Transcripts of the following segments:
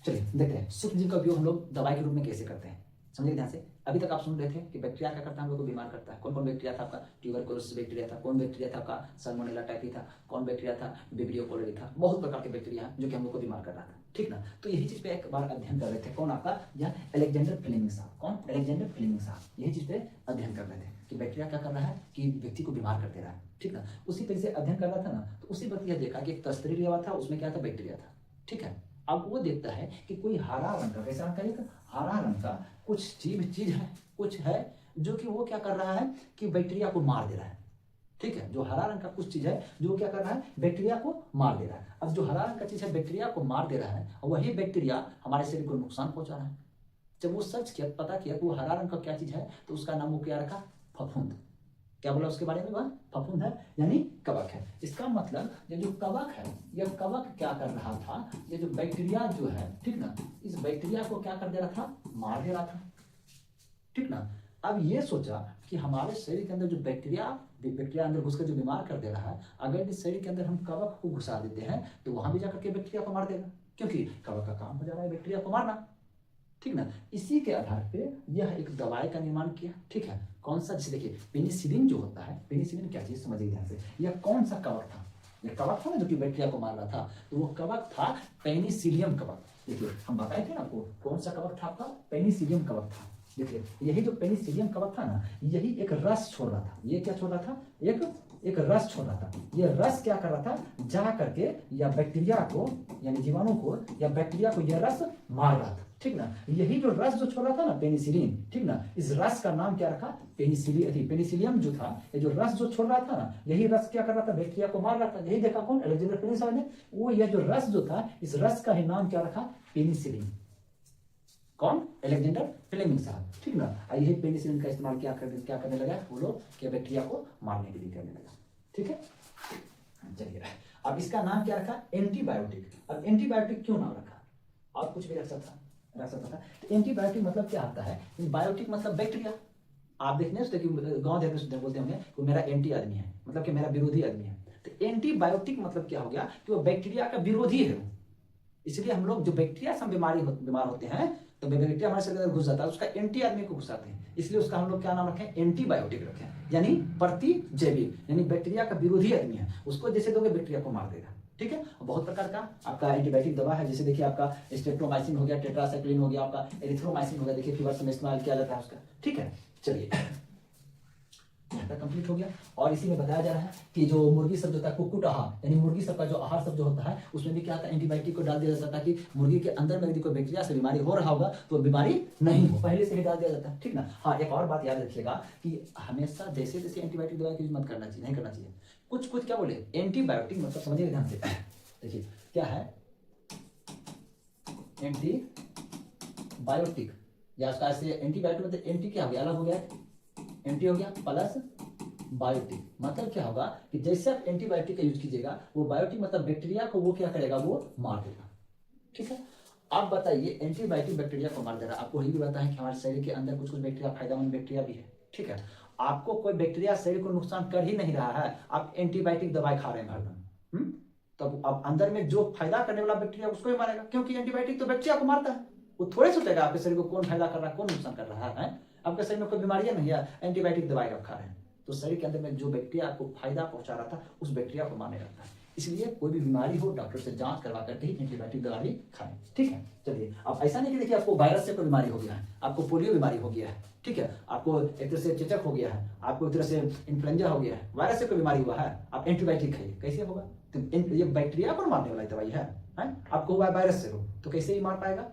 चलिए देखते हैं सूक्ष्म जीव का उपयोग हम लोग दवाई के रूप में कैसे करते हैं, समझिए ध्यान से। अभी तक आप सुन रहे थे कि बैक्टीरिया क्या करता है, हम लोग को बीमार करता है। कौन कौन बैक्टीरिया था आपका? ट्यूबरकुलोसिस बैक्टीरिया था। कौन बैक्टीरिया था आपका? साल्मोनेला टाइफी था। कौन बैक्टीरिया था? विब्रियो कोलेरी था। बहुत प्रकार के बैक्टीरिया जो कि हम लोग को बीमार कर रहा था, ठीक ना। तो यही चीज पे एक बार अध्ययन कर रहे थे। कौन आपका? यह अलेक्जेंडर फ्लेमिंग साहब। कौन? अलेक्जेंडर फ्लेमिंग साहब यही चीज पे अध्ययन कर रहे थे कि बैक्टीरिया क्या कर रहा है कि व्यक्ति को बीमार कर दे रहा है, ठीक ना। उसी पे से अध्ययन कर रहा था ना, तो उसी वक्त यह देखा कि एक तस्तरी लिया हुआ था, उसमें क्या था? बैक्टीरिया था, ठीक है। अब वो देखता है कि कोई हरा रंग का, कैसा रंग का? एक हरा रंग का कुछ चीज है, कुछ है जो कि वो क्या कर रहा है कि बैक्टीरिया को मार दे रहा है, ठीक है। जो हरा रंग का कुछ चीज है जो क्या कर रहा है? बैक्टीरिया को मार दे रहा है। अब जो हरा रंग का चीज है बैक्टीरिया को मार दे रहा है, वही बैक्टीरिया हमारे शरीर को नुकसान पहुंचा रहा है। जब वो सर्च किया, पता किया कि वो हरा रंग का क्या चीज है, तो उसका नाम वो क्या रखा? फफूंद। क्या बोला उसके बारे में? वह फफूंद है, यानी कवक है। इसका मतलब ये जो कवक है, यह कवक क्या कर रहा था? ये जो बैक्टीरिया जो है, ठीक ना, इस बैक्टीरिया को क्या कर दे रहा था? मार दे रहा था, ठीक ना। अब ये सोचा कि हमारे शरीर के अंदर जो बैक्टीरिया अंदर घुसकर जो बीमार कर दे रहा है, अगर इस शरीर के अंदर हम कवक को घुसा देते हैं तो वहां भी जाकर के बैक्टीरिया को मार देगा, क्योंकि कवक का काम हो जा रहा है बैक्टीरिया को मारना, ठीक ना। इसी के आधार पे यह एक दवाई का निर्माण किया, ठीक है। कौन सा? जैसे देखिए पेनिसिलिन जो होता है, पेनिसिलिन क्या चीज समझिए ध्यान से। यह कौन सा कवक था? यह कवक था ना जो कि बैक्टीरिया को मार रहा था, तो वो कवक था पेनिसिलियम कवक। देखिए हम बताए थे ना आपको, कौन सा कवक था आपका? पेनिसिलियम कवक था। देखिए यही जो पेनिसिलियम कवक था ना, यही एक रस छोड़ रहा था। ये क्या छोड़ रहा था? एक रस छोड़ रहा था। ये रस क्या कर रहा था? जा करके या बैक्टीरिया को, यानी जीवाणु को या बैक्टीरिया को यह रस मार रहा था, ठीक ना। यही जो रस जो छोड़ रहा था ना, पेनिसिलिन, ठीक ना, इस रस का नाम क्या रखा? पेनिसिलियम जो था, ये जो रस जो छोड़ रहा था ना, यही रस क्या कर रहा था? बैक्टीरिया को मार रहा था। यही देखा कौन? अलेक्जेंडर फ्लेमिंग साहब ने। वो यह जो रस जो था, इस रस का ही नाम क्या रखा? पेनिसिलिन। कौन? अलेक्जेंडर फ्लेमिंग साहब, ठीक ना। यही पेनिसिलिन का इस्तेमाल क्या करने लगा वो लोग? कि बैक्टीरिया को मारने के लिए करने लगा, ठीक है। चलिए अब इसका नाम क्या रखा? एंटीबायोटिक। अब एंटीबायोटिक क्यों नाम रखा? आप कुछ भी रख सकता था। तो एंटीबायोटिक मतलब क्या आता है? बायोटिक मतलब बैक्टीरिया। आप देखने उससे कि गांव देहात में बोलते होंगे कि मेरा एंटी आदमी है, मतलब कि मेरा विरोधी आदमी है। तो एंटीबायोटिक मतलब क्या हो गया कि वो बैक्टीरिया का विरोधी है। इसलिए हम लोग जो बैक्टीरिया से बीमार होते हैं, तो बैक्टीरिया हमारे शरीर में घुस जाता है, उसका एंटी आदमी को घुसाते हैं, इसलिए उसका हम लोग क्या नाम रखें? एंटीबायोटिक रखें, यानी प्रतिजैविक, यानी बैक्टीरिया का विरोधी आदमी है। उसको जैसे दोगे बैक्टीरिया को मार देगा, ठीक है। बहुत प्रकार का आपका एंटीबायोटिक दवा है, जैसे देखिए आपका स्ट्रेप्टोमाइसिन हो गया, टेट्रासाइक्लिन हो गया, आपका एरिथ्रोमाइसिन हो गया, देखिए फीवर में इस्तेमाल किया जाता है उसका, ठीक है। चलिए कंप्लीट हो गया। और इसी में बताया जा रहा है कि जो मुर्गी सब जो होता है, कुक्कुट आहार, यानी मुर्गी सब का जो आहार सब जो होता है, उसमें भी क्या होता है? एंटीबायोटिक को डाल दिया जाता है ताकि मुर्गी के अंदर में यदि कोई बैक्टीरिया से बीमारी हो रहा होगा तो बीमारी नहीं हो, पहले से ही डाल दिया जाता है, ठीक ना। हाँ, एक और बात याद रखिएगा कि हमेशा जैसे जैसे एंटीबायोटिक दवा यूज मत करना चाहिए, नहीं करना चाहिए। कुछ क्या बोले? एंटीबायोटिक मतलब समझिए ध्यान से, देखिए क्या है एंटीबायोटिक, या उसका ऐसे एंटीबायोटिक मतलब एंटी क्या हो गया? अलग हो गया, एंटी हो गया प्लस बायोटिक। मतलब क्या होगा कि जैसे आप एंटीबायोटिक का यूज कीजिएगा, वो बायोटिक मतलब बैक्टीरिया को वो क्या करेगा? वो मार देगा, ठीक है। आप बताइए एंटीबायोटिक बैक्टीरिया को मार देगा। आपको ये भी बताएं कि हमारे शरीर के अंदर कुछ बैक्टीरिया फायदेमंद बैक्टीरिया भी है, ठीक है। आपको कोई बैक्टीरिया शरीर को नुकसान कर ही नहीं रहा है, आप एंटीबायोटिक दवाई खा रहे हैं हरदम, तब आप अंदर में जो फायदा करने वाला बैक्टीरिया उसको ही मारेगा, क्योंकि एंटीबायोटिक तो बैक्टीरिया को मारता है। वो थोड़े सोचेगा आपके शरीर को कौन फायदा कर रहा है, कौन नुकसान कर रहा है। आपके शरीर में कोई बीमारियां नहीं है, एंटीबायोटिक दवाई आप खा रहे हैं, तो शरीर के अंदर में जो बैक्टीरिया आपको फायदा पहुंचा रहा था, उस बैक्टीरिया को मारने लगता है। इसलिए कोई भी बीमारी हो, डॉक्टर से जांच करवा करके ही एंटीबायोटिक दवाई खाएं, ठीक है। चलिए अब ऐसा नहीं कि देखिए आपको वायरस से कोई बीमारी हो गया है, आपको पोलियो बीमारी हो गया है, ठीक है, आपको एक तरह से चेचक हो गया है, आपको एक तरह से इन्फ्लुएंजा हो गया है, वायरस से कोई बीमारी हुआ है, आप एंटीबायोटिक खाइए, कैसे होगा? तो ये बैक्टीरिया को मारने वाला दवाई है। आपको हुआ वायरस से हो तो कैसे ही मार पाएगा?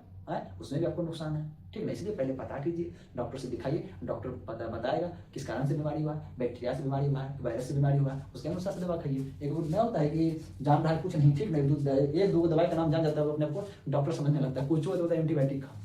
उसमें भी आपको नुकसान है, ठीक है। इसलिए पहले पता कीजिए, डॉक्टर से दिखाइए, डॉक्टर बताएगा किस कारण से बीमारी हुआ है, बैक्टीरिया से बीमारी हुआ है, वायरस से बीमारी हुआ है, उसके अनुसार से दवा खाइए। एक वो नहीं होता है कि जान रहा है कुछ नहीं, ठीक नहीं, एक दो दवाई का नाम जान जाता है, वो अपने को डॉक्टर समझने लगता है, कुछ होता है एंटीबायोटिक खाओ,